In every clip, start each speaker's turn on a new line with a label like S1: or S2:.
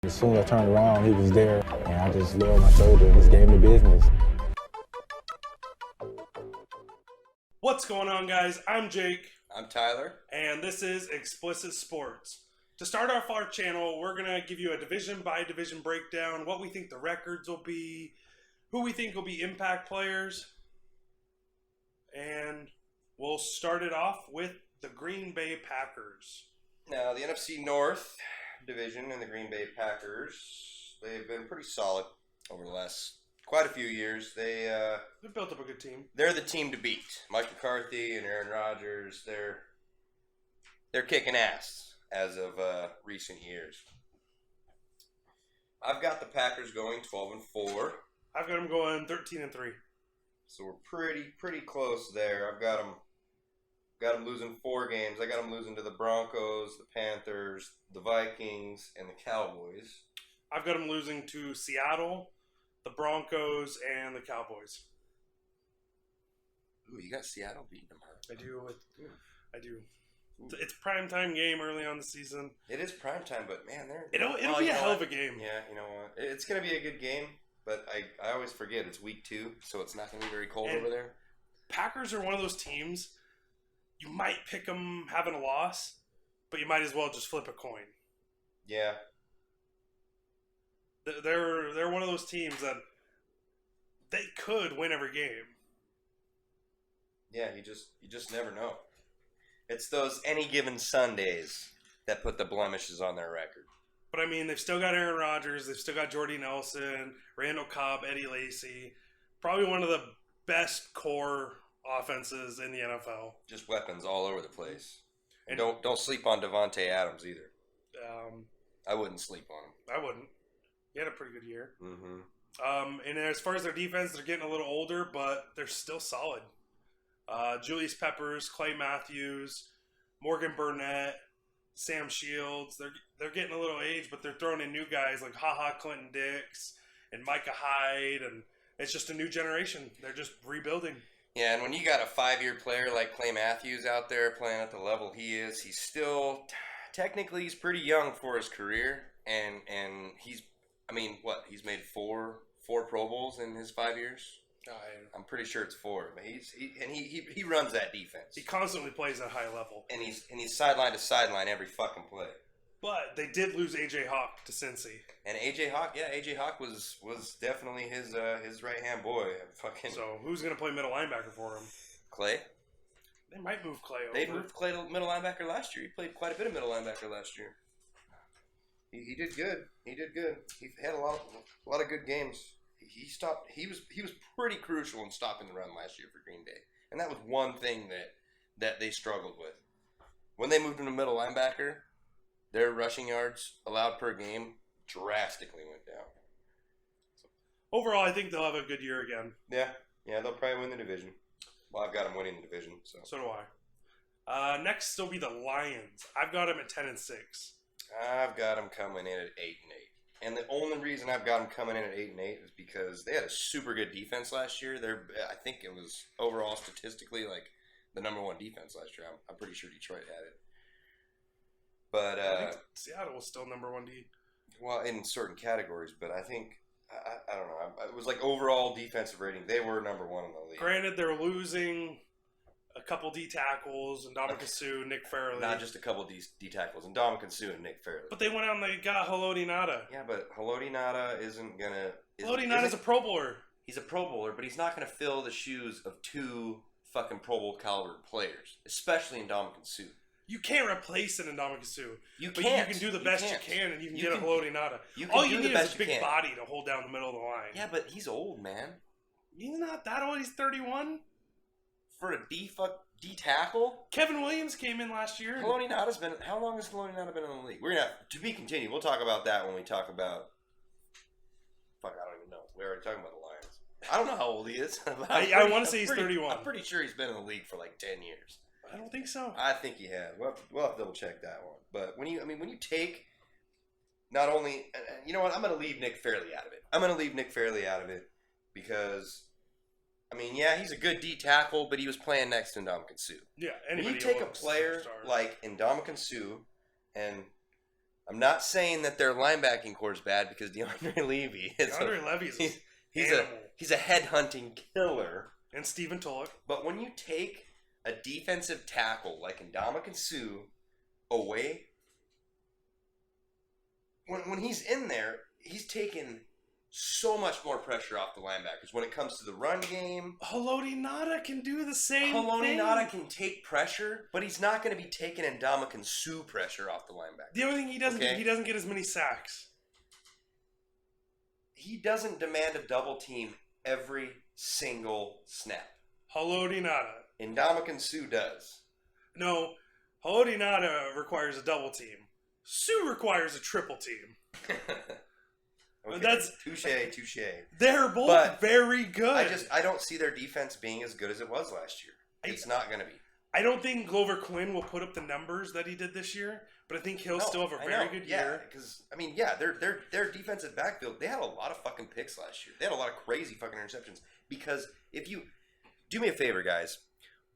S1: As soon as I turned around, he was there, and I just lowered my shoulder and just gave him the business.
S2: What's going on, guys? I'm Jake.
S3: I'm Tyler.
S2: And this is Explicit Sports. To start off our channel, we're going to give you a division-by-division breakdown, what we think the records will be, who we think will be impact players, and we'll start it off with the Green Bay Packers.
S3: Now, the NFC North division and the Green Bay Packers, they've been pretty solid over the last quite a few years. They've
S2: built up a good team.
S3: They're the team to beat. Mike McCarthy and Aaron Rodgers, they're kicking ass as of recent years. I've got the Packers going 12-4.
S2: I've got them going 13-3.
S3: So we're pretty close there. I've got them losing 4 games. I got them losing to the Broncos, the Panthers, the Vikings, and the Cowboys.
S2: I've got them losing to Seattle, the Broncos, and the Cowboys.
S3: Ooh, you got Seattle beating them, huh?
S2: I do. It's primetime game early on the season.
S3: It is primetime, but man,
S2: it'll be a hell of a game.
S3: Yeah, you know what? It's going to be a good game, but I always forget it's week 2, so it's not going to be very cold over there.
S2: Packers are one of those teams. You might pick them having a loss, but you might as well just flip a coin.
S3: Yeah.
S2: They're one of those teams that they could win every game.
S3: Yeah, you just never know. It's those any given Sundays that put the blemishes on their record.
S2: But I mean, they've still got Aaron Rodgers, they've still got Jordy Nelson, Randall Cobb, Eddie Lacy. Probably one of the best core offenses in the NFL.
S3: Just weapons all over the place. And don't sleep on Devontae Adams either. I wouldn't sleep on him.
S2: I wouldn't. He had a pretty good year.
S3: Mm-hmm.
S2: And as far as their defense, they're getting a little older, but they're still solid. Julius Peppers, Clay Matthews, Morgan Burnett, Sam Shields. They're getting a little age, but they're throwing in new guys like Clinton Dix and Micah Hyde, and it's just a new generation. They're just rebuilding.
S3: Yeah, and when you got a 5-year player like Clay Matthews out there playing at the level he is, he's still technically he's pretty young for his career, and he's made four Pro Bowls in his 5 years. I'm pretty sure it's 4, but he runs that defense.
S2: He constantly plays at high level,
S3: and he's sideline to sideline every fucking play.
S2: But they did lose AJ Hawk to Cincy.
S3: And AJ Hawk was definitely his right hand boy.
S2: So who's gonna play middle linebacker for him?
S3: Clay.
S2: They might move Clay over.
S3: They moved Clay to middle linebacker last year. He played quite a bit of middle linebacker last year. He did good. He had a lot of good games. He was pretty crucial in stopping the run last year for Green Bay. And that was one thing that they struggled with. When they moved him to middle linebacker, their rushing yards allowed per game drastically went down.
S2: Overall, I think they'll have a good year again.
S3: Yeah, they'll probably win the division. Well, I've got them winning the division. So
S2: do I. Next will be the Lions. I've got them at 10-6.
S3: I've got them coming in at 8-8. And the only reason I've got them coming in at 8-8 is because they had a super good defense last year. I think it was overall statistically like the number 1 defense last year. I'm pretty sure Detroit had it. But
S2: I think Seattle was still number 1 D.
S3: Well, in certain categories, but I think I don't know. It was like overall defensive rating. They were number 1 in the league.
S2: Granted, they're losing a couple D tackles, and Ndamukong Suh, Nick Fairley.
S3: Not just a couple D tackles, and Ndamukong Suh and Nick Fairley.
S2: But they went out and they got Haloti Ngata.
S3: Yeah, but Haloti Ngata isn't gonna.
S2: Haloti Ngata's a Pro Bowler.
S3: He's a Pro Bowler, but he's not gonna fill the shoes of 2 fucking Pro Bowl caliber players, especially in Ndamukong Suh.
S2: You can't replace an Ndamukong Suh.
S3: You
S2: but
S3: can't.
S2: you can do the best you can, and you can get a Haloti Ngata.
S3: All
S2: you need is a big body to hold down the middle of the line.
S3: Yeah, but he's old, man.
S2: He's not that old. He's 31.
S3: For a D tackle?
S2: Kevin Williams came in last year.
S3: Haloti Ngata's been. How long has Haloti Ngata been in the league? We're gonna to be continued. We'll talk about that when we talk about. Fuck, I don't even know. We're already talking about the Lions. I don't know how old he is.
S2: I want to say he's 31.
S3: I'm pretty sure he's been in the league for like 10 years.
S2: I don't think so.
S3: I think he has. We'll have to double check that one. But when you take not only, you know what, I'm going to leave Nick Fairley out of it. Because I mean, yeah, he's a good D tackle, but he was playing next to Ndamukong Suh.
S2: Yeah,
S3: when you take a player like Ndamukong Suh and I'm not saying that their linebacking core is bad because DeAndre Levy is he's a head-hunting killer.
S2: And Stephen Tulloch.
S3: But when you take a defensive tackle like Ndamukong Suh away, when he's in there, he's taking so much more pressure off the linebackers when it comes to the run game.
S2: Haloti Ngata can do the same thing.
S3: Haloti Ngata can take pressure, but he's not going to be taking Ndamukong Suh pressure off the linebacker.
S2: The only thing he doesn't get as many sacks.
S3: He doesn't demand a double team every single snap.
S2: Haloti Ngata.
S3: Ndamukong Suh does.
S2: No, Haloti Ngata requires a double team. Suh requires a triple team.
S3: Okay.
S2: That's
S3: touche.
S2: They're both very good.
S3: I don't see their defense being as good as it was last year. It's not going to be.
S2: I don't think Glover Quinn will put up the numbers that he did this year, but I think he'll still have a very good year.
S3: Because their defensive backfield, they had a lot of fucking picks last year. They had a lot of crazy fucking interceptions. Because if you do me a favor, guys,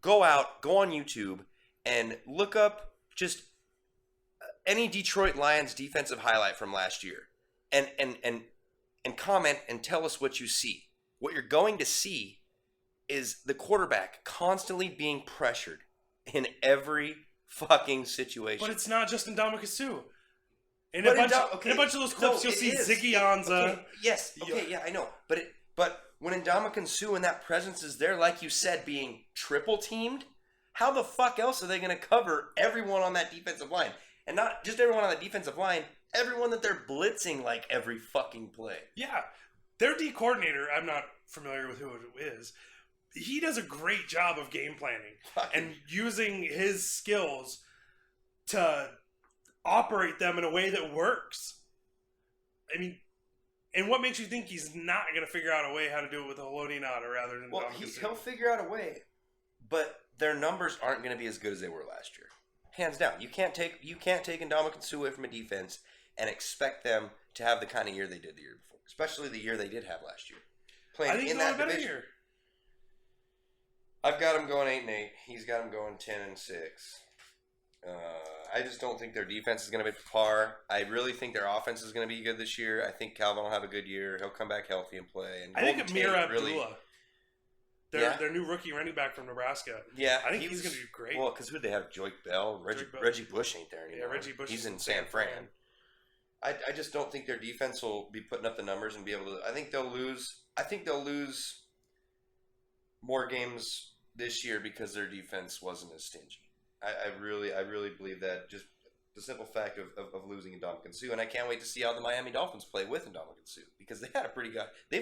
S3: go on YouTube and look up just any Detroit Lions defensive highlight from last year. And comment and tell us what you see. What you're going to see is the quarterback constantly being pressured in every fucking situation.
S2: But it's not just Ndamukong Suh. In a bunch of those clips, you'll see Ziggy Ansah.
S3: Okay, yes. Okay. Yeah, I know. But when Ndamukong Suh and that presence is there, like you said, being triple teamed, how the fuck else are they going to cover everyone on that defensive line? And not just everyone on the defensive line, everyone that they're blitzing like every fucking play.
S2: Yeah. Their D coordinator, I'm not familiar with who it is, he does a great job of game planning and using his skills to operate them in a way that works. I mean, and what makes you think he's not going to figure out a way how to do it with Haloti Ngata rather than
S3: he'll figure out a way, but their numbers aren't going to be as good as they were last year. Hands down. You can't take Ndamukong Suh away from a defense and expect them to have the kind of year they did the year before, especially the year they did have last year. Playing in that division. Year. I've got them going 8-8. He's got them going 10-6. I just don't think their defense is going to be par. I really think their offense is going to be good this year. I think Calvin will have a good year. He'll come back healthy and play. And
S2: I think Amir Abdullah, their new rookie running back from Nebraska.
S3: Yeah,
S2: I think he's going to do great.
S3: Well, because who did they have? Joyke Bell, Reggie Bush ain't there anymore.
S2: Yeah, Reggie Bush.
S3: He's in San Fran. I just don't think their defense will be putting up the numbers and be able to. I think they'll lose more games this year because their defense wasn't as stingy. I really believe that. Just the simple fact of losing Ndamukong Suh, and I can't wait to see how the Miami Dolphins play with Ndamukong Suh because they've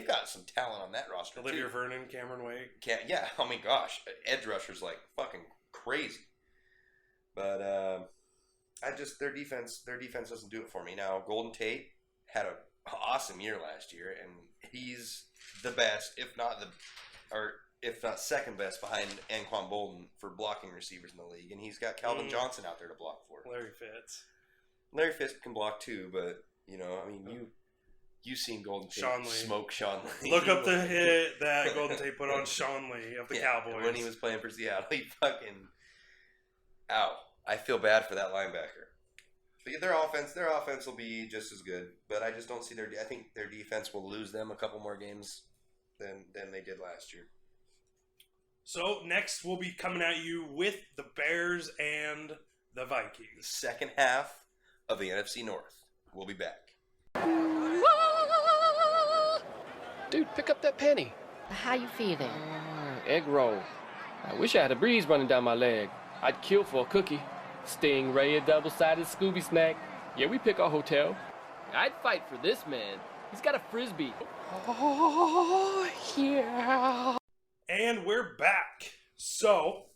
S3: got some talent on that roster.
S2: Olivia Vernon, Cameron Wake.
S3: Yeah, oh my gosh, edge rushers like fucking crazy. But their defense doesn't do it for me. Now Golden Tate had an awesome year last year, and he's the best, if not second best behind Anquan Bolden for blocking receivers in the league. And he's got Calvin Johnson out there to block for.
S2: Larry
S3: Fitz can block too, but you've seen Golden Tate smoke Sean Lee.
S2: Look up the hit that Golden Tate put on Sean Lee of the Cowboys
S3: when he was playing for Seattle. He fucking I feel bad for that linebacker. But their offense will be just as good, but I just don't see I think their defense will lose them a couple more games than they did last year.
S2: So next we'll be coming at you with the Bears and the Vikings.
S3: Second half of the NFC North. We'll be back.
S4: Dude, pick up that penny.
S5: How you feeling?
S4: Egg roll. I wish I had a breeze running down my leg. I'd kill for a cookie. Stingray, a double-sided Scooby snack. Yeah, we pick our hotel. I'd fight for this man. He's got a Frisbee. Oh, yeah.
S2: And we're back. So,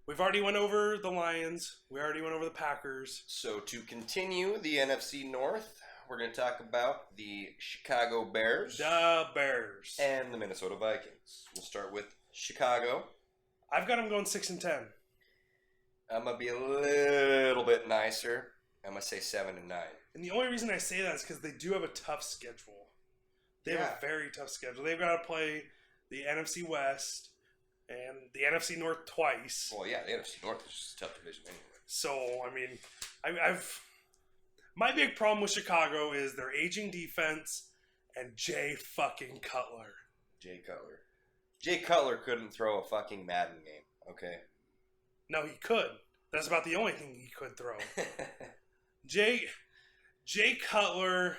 S2: we've already went over the Lions. We already went over the Packers.
S3: So, to continue the NFC North, we're going to talk about the Chicago Bears.
S2: The Bears.
S3: And the Minnesota Vikings. We'll start with Chicago.
S2: I've got them going 6-10.
S3: I'm going to be a little bit nicer. I'm going to say 7-9.
S2: And the only reason I say that is because they do have a tough schedule. They have a very tough schedule. They've got to play the NFC West and the NFC North twice.
S3: Well, yeah, the NFC North is just a tough division anyway.
S2: So, I mean, My big problem with Chicago is their aging defense and Jay fucking Cutler.
S3: Jay Cutler. Jay Cutler couldn't throw a fucking Madden game, okay?
S2: No, he could. That's about the only thing he could throw. Jay Cutler,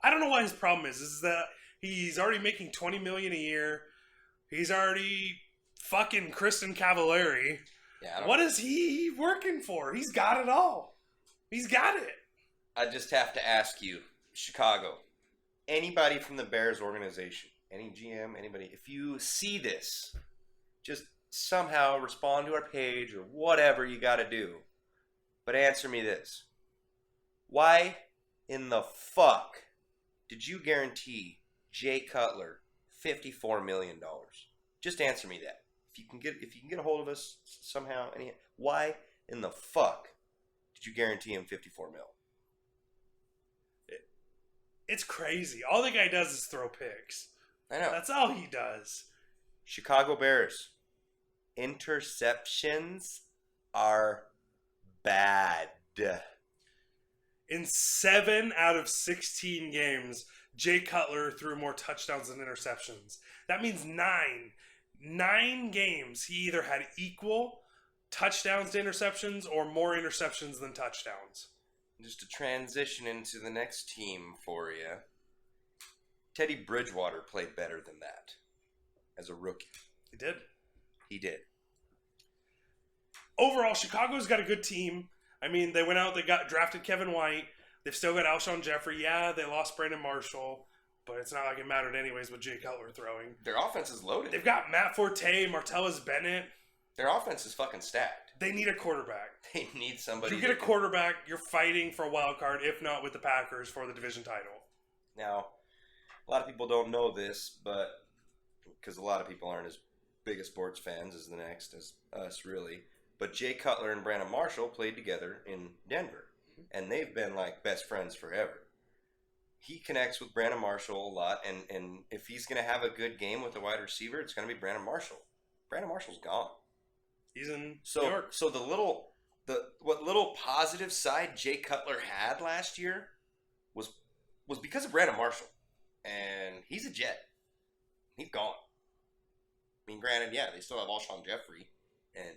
S2: I don't know what his problem is that he's already making $20 million a year. He's already fucking Kristen Cavallari.
S3: Yeah,
S2: what is he working for? He's got it all. He's got it.
S3: I just have to ask you, Chicago, anybody from the Bears organization, any GM, anybody, if you see this, just somehow respond to our page or whatever you got to do. But answer me this. Why in the fuck did you guarantee Jay Cutler $54 million? Just answer me that. If you can get a hold of us somehow, why in the fuck did you guarantee him $54 million?
S2: It's crazy. All the guy does is throw picks.
S3: I know.
S2: That's all he does.
S3: Chicago Bears. Interceptions are bad.
S2: In 7 out of 16 games, Jay Cutler threw more touchdowns than interceptions. That means 9 games he either had equal touchdowns to interceptions or more interceptions than touchdowns.
S3: Just to transition into the next team for you, Teddy Bridgewater played better than that as a rookie.
S2: He did.
S3: He did.
S2: Overall, Chicago's got a good team. I mean, they went out, they drafted Kevin White. They've still got Alshon Jeffrey. Yeah, they lost Brandon Marshall, but it's not like it mattered anyways with Jay Cutler throwing.
S3: Their offense is loaded.
S2: They've got Matt Forte, Martellus Bennett.
S3: Their offense is fucking stacked.
S2: They need a quarterback.
S3: They need somebody.
S2: If you get a quarterback, you're fighting for a wild card, if not with the Packers for the division title.
S3: Now, a lot of people don't know this, but because a lot of people aren't as big a sports fans as us, really. But Jay Cutler and Brandon Marshall played together in Denver, and they've been like best friends forever. He connects with Brandon Marshall a lot, and if he's going to have a good game with a wide receiver, it's going to be Brandon Marshall. Brandon Marshall's gone.
S2: He's in New York.
S3: So what little positive side Jay Cutler had last year was because of Brandon Marshall, and he's a Jet. He's gone. I mean, granted, yeah, they still have Alshon Jeffrey and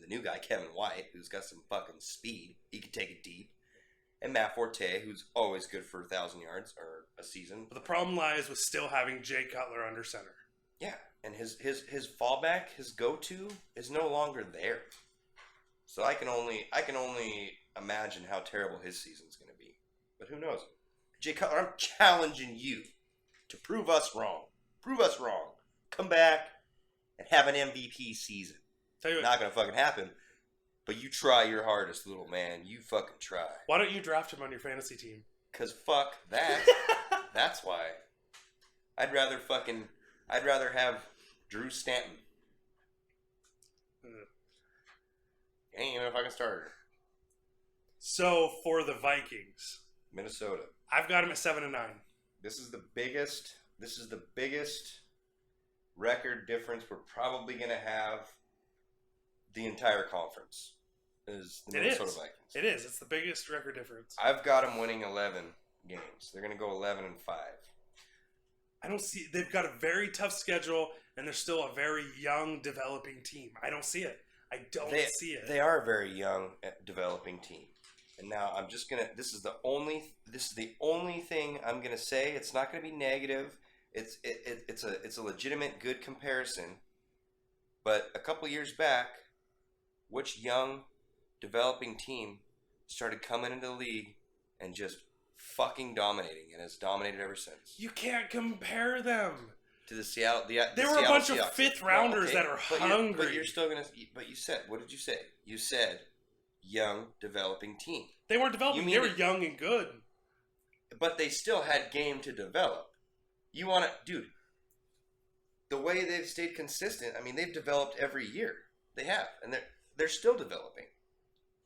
S3: the new guy Kevin White, who's got some fucking speed. He can take it deep, and Matt Forte, who's always good for 1,000 yards or a season.
S2: But the problem lies with still having Jay Cutler under center.
S3: Yeah, and his fallback, his go-to, is no longer there. So I can only imagine how terrible his season's going to be. But who knows? Jay Cutler, I'm challenging you to prove us wrong. Prove us wrong. Come back and have an MVP season.
S2: Tell you what,
S3: not going to fucking happen. But you try your hardest, little man. You fucking try.
S2: Why don't you draft him on your fantasy team?
S3: Because fuck that. That's why. I'd rather have Drew Stanton. Ain't even a fucking starter.
S2: So for the Vikings,
S3: Minnesota.
S2: I've got him at 7-9.
S3: This is the biggest record difference we're probably going to have the entire conference. Is the Minnesota Vikings.
S2: It is. It's the biggest record difference.
S3: I've got them winning 11 games. They're going to go 11-5.
S2: I don't see. They've got a very tough schedule, and they're still a very young, developing team. I don't see it. I don't see it.
S3: They are a very young, developing team. And now I'm just gonna. This is the only thing I'm gonna say. It's not gonna be negative. It's a legitimate, good comparison. But a couple years back, which young, developing team started coming into the league and just fucking dominating, and has dominated ever since?
S2: You can't compare them
S3: To the Seattle.
S2: There were a bunch of fifth rounders that are hungry.
S3: But you're still gonna. But you said. What did you say? You said young, developing team.
S2: They weren't developing. They were young and good.
S3: But they still had game to develop. You want to, dude. The way they've stayed consistent. I mean, they've developed every year. They have, and they're still developing.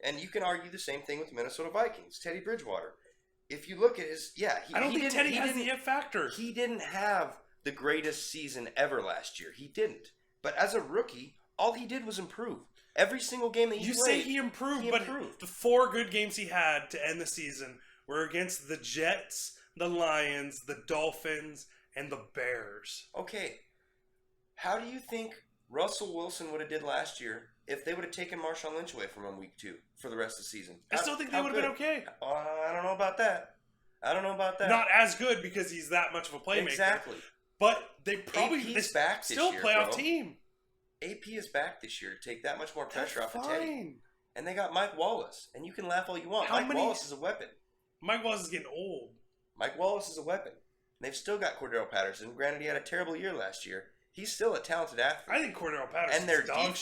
S3: And you can argue the same thing with Minnesota Vikings. Teddy Bridgewater. If you look at his,
S2: I don't think Teddy has the it factor.
S3: He didn't have the greatest season ever last year. He didn't. But as a rookie, all he did was improve. Every single game that he played,
S2: say he improved, but the 4 good games he had to end the season We're against the Jets, the Lions, the Dolphins, and the Bears.
S3: Okay. How do you think Russell Wilson would have did last year if they would have taken Marshawn Lynch away from him week 2 for the rest of the season?
S2: I still think they would have been okay.
S3: I don't know about that.
S2: Not as good because he's that much of a playmaker.
S3: Exactly.
S2: But they probably
S3: AP's back this
S2: still
S3: year,
S2: playoff
S3: bro.
S2: team.
S3: AP is back this year to take that much more pressure
S2: That's
S3: off of Teddy.
S2: fine.
S3: And they got Mike Wallace. And you can laugh all you want.
S2: How
S3: Mike
S2: many-
S3: Wallace is a weapon.
S2: Mike Wallace is getting old.
S3: Mike Wallace is a weapon. They've still got Cordero Patterson. Granted, he had a terrible year last year. He's still a talented athlete.
S2: I think Cordero Patterson
S3: And their
S2: dog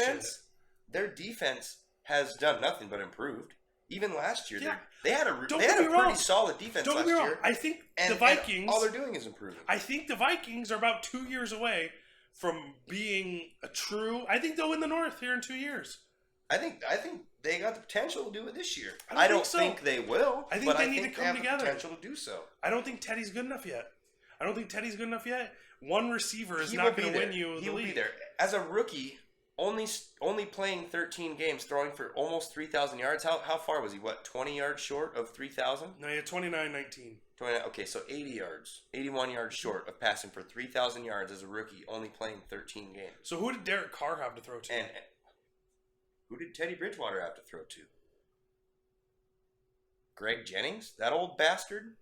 S3: defense has done nothing but improved. Even last year,
S2: Yeah.
S3: they had a
S2: Don't
S3: they
S2: get
S3: had
S2: me
S3: a pretty
S2: wrong.
S3: solid defense
S2: Don't
S3: last
S2: get me wrong.
S3: year.
S2: I think
S3: And,
S2: the Vikings.
S3: and all they're doing is improving.
S2: I think the Vikings are about 2 years away from being a true. I think they'll win the North here in 2 years.
S3: I think they got the potential to do it this year.
S2: I don't
S3: think they will.
S2: I think
S3: but
S2: they
S3: I
S2: need
S3: think
S2: to
S3: they
S2: come
S3: have
S2: together.
S3: the potential to do so.
S2: I don't think Teddy's good enough yet. One receiver is
S3: He
S2: not
S3: will be
S2: going to
S3: there.
S2: win you
S3: He
S2: the
S3: will be
S2: league.
S3: there as a rookie. Only playing 13 games, throwing for almost 3,000 yards. How far was he? What, 20 yards short of 3,000?
S2: No, he had 29-19.
S3: Okay, so 80 yards, 81 yards short of passing for 3,000 yards as a rookie, only playing 13 games.
S2: So who did Derek Carr have to throw to?
S3: And who did Teddy Bridgewater have to throw to? Greg Jennings, that old bastard.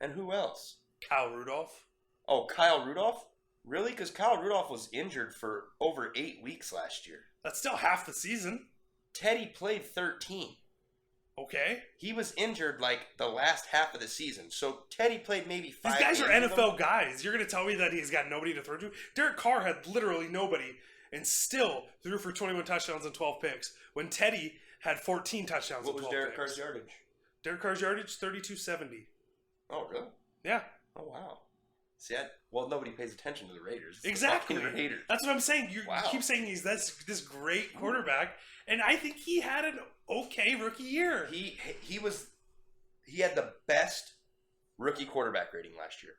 S3: And who else?
S2: Kyle Rudolph.
S3: Oh, Kyle Rudolph? Really? Because Kyle Rudolph was injured for over 8 weeks last year.
S2: That's still half the season.
S3: Teddy played 13.
S2: Okay.
S3: He was injured like the last half of the season. So Teddy played maybe 5
S2: These guys are
S3: games with
S2: NFL
S3: him.
S2: guys. You're going to tell me that he's got nobody to throw to? Derek Carr had literally nobody and still threw for 21 touchdowns and 12 picks when Teddy had 14 touchdowns
S3: What
S2: and
S3: was
S2: 12
S3: Derek
S2: picks.
S3: Carr's yardage?
S2: Derek Carr's yardage, 3270.
S3: Oh, really?
S2: Yeah.
S3: Oh, wow. See, well, nobody pays attention to the Raiders. It's the
S2: Exactly.
S3: fucking Raiders.
S2: That's what I'm saying. You
S3: Wow.
S2: keep saying he's this great quarterback, and I think he had an okay rookie year.
S3: He had the best rookie quarterback rating last year.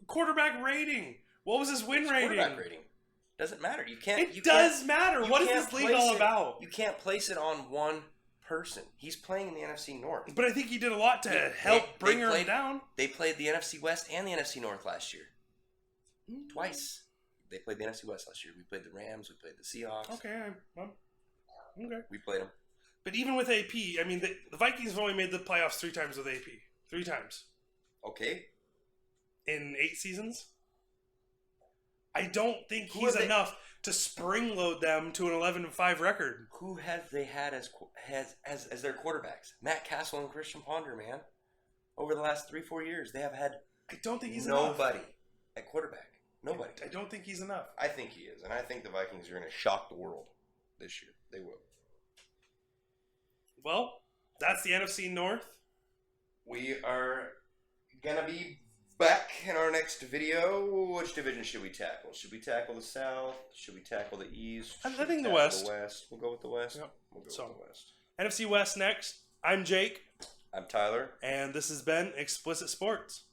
S2: Quarterback rating. What was his win
S3: His
S2: rating?
S3: quarterback rating doesn't matter. You can't.
S2: It
S3: you
S2: does
S3: can't-
S2: matter.
S3: you
S2: What is
S3: can't
S2: this league
S3: place
S2: all
S3: it-
S2: about?
S3: You can't place it on one person. He's playing in the NFC North.
S2: But I think he did a lot to
S3: They-
S2: help bring
S3: they
S2: her
S3: played-
S2: down.
S3: They played the NFC West and the NFC North last year. Twice. They played the NFC West last year. We played the Rams. We played the Seahawks.
S2: Okay, okay.
S3: We played them.
S2: But even with AP, I mean, the Vikings have only made the playoffs 3 times with AP. 3 times.
S3: Okay.
S2: In 8 seasons. I don't think
S3: Who
S2: he's
S3: have they-
S2: enough to spring load them to an 11-5 record.
S3: Who have they had as their quarterbacks? Matt Castle and Christian Ponder, man. Over the last 3-4 years, they have had
S2: I don't think he's enough.
S3: nobody at quarterback. Nobody.
S2: I don't think he's enough.
S3: I think he is, and I think the Vikings are going to shock the world this year. They will.
S2: Well, that's the NFC North.
S3: We are going to be back in our next video. Which division should we tackle? Should we tackle the South? Should we tackle the East?
S2: I
S3: Should we
S2: think the
S3: tackle
S2: West.
S3: The West. We'll go with the West.
S2: Yep.
S3: We'll go
S2: So-
S3: with the West.
S2: NFC West next. I'm Jake,
S3: I'm Tyler.
S2: and this has been Explicit Sports.